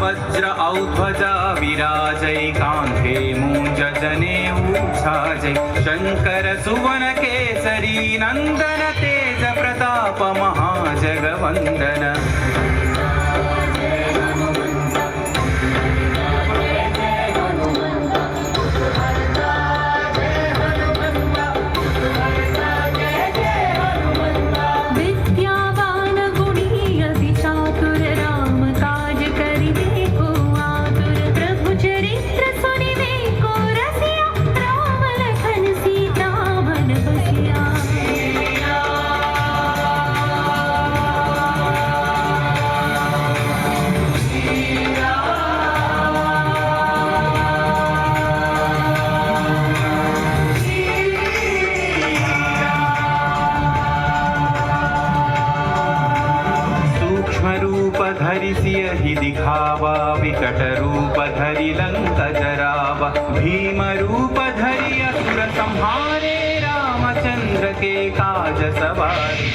वज्र औध्वजा विराजै कान्धे मूञ्जनेऊ छाजै शङ्कर सुवन केसरी नन्दन तेज प्रताप महाजगवन्दन धरिसियहि दिखावा विकट रूप धरि लंक जरावा भीम रूप धरि असुर संहारे रामचंद्र के काज सवारे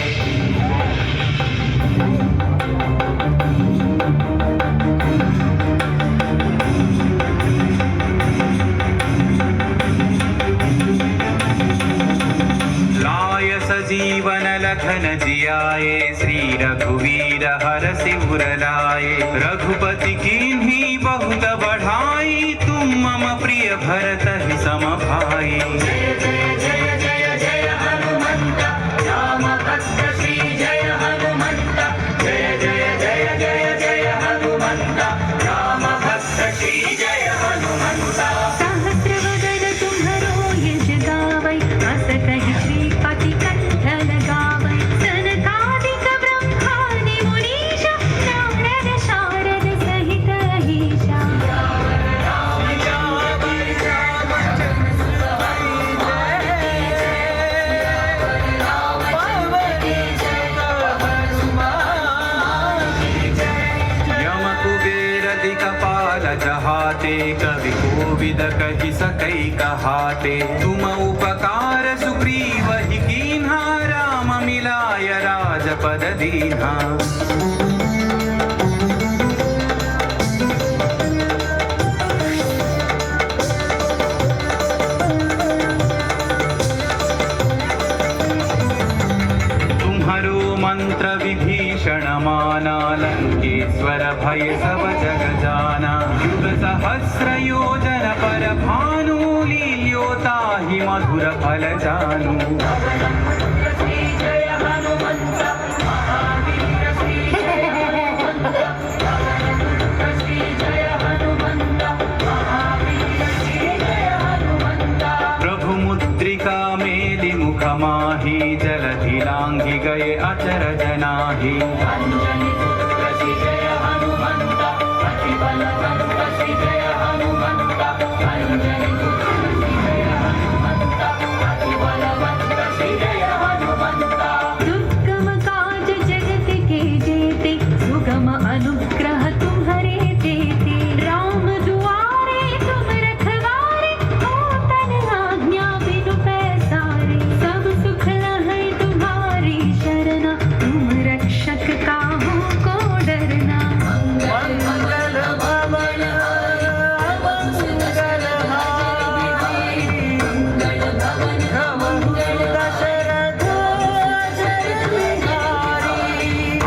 जीवन लखन जियाए श्री रघुवीर हरषि उर लाए रघुपति कीन्ही बहुत बढ़ाई तुम मम प्रिय भरत ही सम भाई जय जय जय जय जय हनुमंत राम भक्त श्री जय हनुमंत जय जय जय जय जय हनुमंत राम भक्त श्री जय हनुमंत सहस्रवदन तुम्हरो यश गावै अस कहि श्रीपति कंठ लगावै सनकादिक ब्रह्मादि मुनीश नारद शारद सहित अहीशा जहाते कवि कोविद कहि सकै कहाते तुम उपकार सुग्रीव ही कीन्हा राम मिलाय राजपद दीन्हा मंत्र विभीषण माना लंकेश्वर भय सब जग जाना युग सहस्र योजन पर भानु लील्योता ही मधुर फल जानू प्रभु मुद्रिका मेलि मुख माही जलधि लांघि गए अचरज नाही अंजनी पुत्र श्री जय हनुमंत अति बलवंत श्री जय हनुमंत अंजनी पुत्र श्री जय हनुमंत अति बलवंत श्री जय हनुमंत दुर्गम काज जगत के जेते सुगम अनुग्रह तुम्हारे देते राम दुआरे तुम रखवारे हो तन आज्ञा बिनु पैसारे सब सुख है तुम्हारी शरण तुम रक्षक काहू को डरना मंगल भवन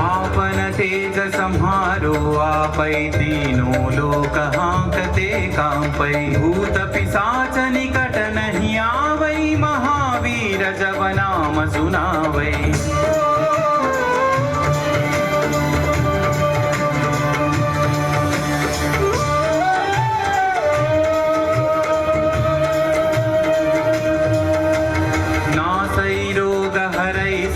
आपन तेज संहारो आपै तीनों लोक हांकते कांपै भूत पिशाच निकट नहीं आवै महावीर जब नाम सुनावै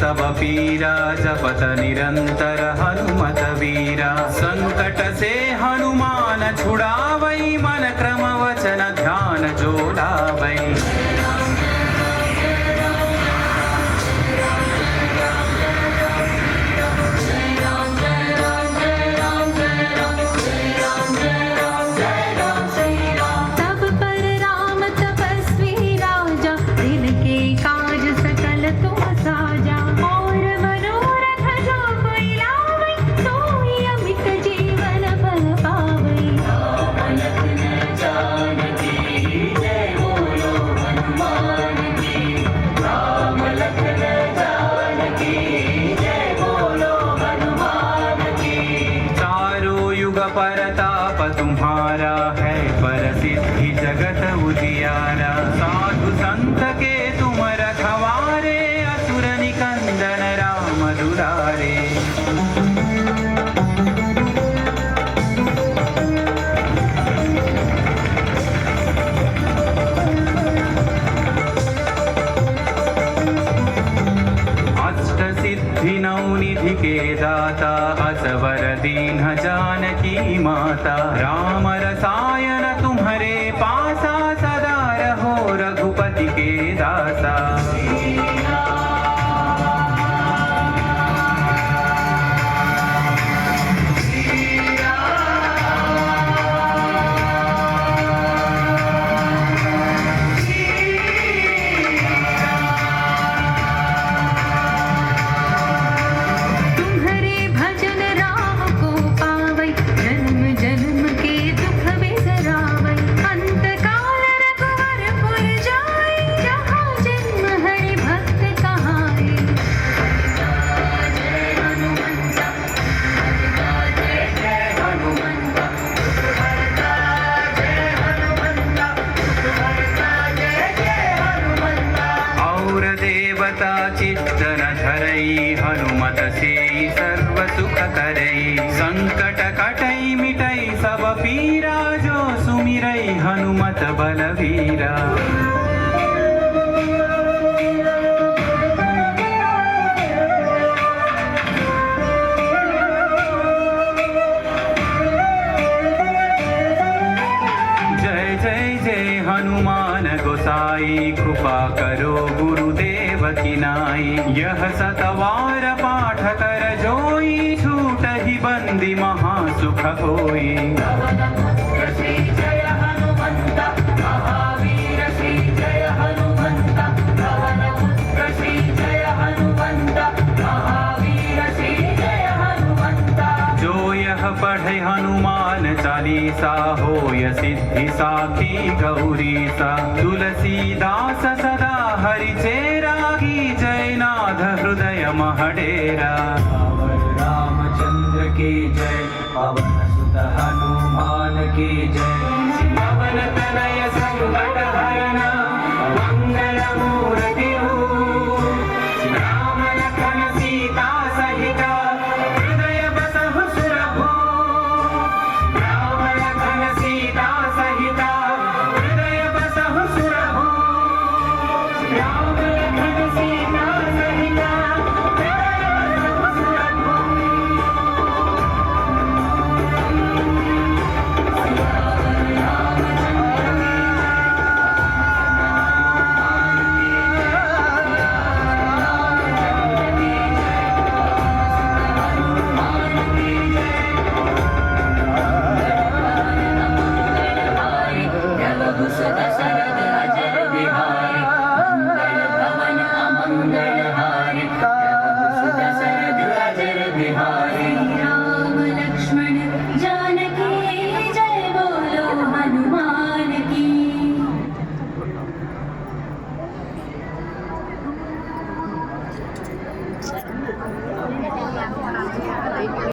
सब पीरा जपत निरंतर हनुमत वीरा संकट से हनुमान छुड़ावै मन क्रम वचन ध्यान जोड़ावै तब पर राम तपस्वी राजा दिन के काज सकल तुम साजा और मनोरथ जो कोई लावै सोई अमित जीवन फल पावै परताप तुम्हारा है, परसिद्धि जगत उजियारा। साधु संत के तुम रखवारे, असुर निकंदन राम दुलारे। सिद्धि नवनिधि के दाता, असवर दीन जानकी माता। राम रसायन तुम्हारे पासा, सदा रहो रघुपति के दासा। चित्तन धरई, हनुमत से सर्व सुख करई। संकट कटई मिटई सब पीरा, जो सुमिरई हनुमत बलवीरा। जय जय जय हनुमान गोसाई, कृपा करो गुरुदेव की नाई। यह सतवार पाठ कर जोई, छूट ही बंदी महासुख होई। श्री जय हनुमंत महावीर, श्री जय हनुमंत पवनपुत्र, श्री जय हनुमंत महावीर, श्री जय हनुमंत। जो यह पढ़े हनुमान चालीसा, होय सिद्धि साखी गौरीसा। तुलसीदास सदा हरि चेरा, की जयनाथ हृदय महडेरा। रामचंद्र की जय, पवन सुत हनुमान की जय।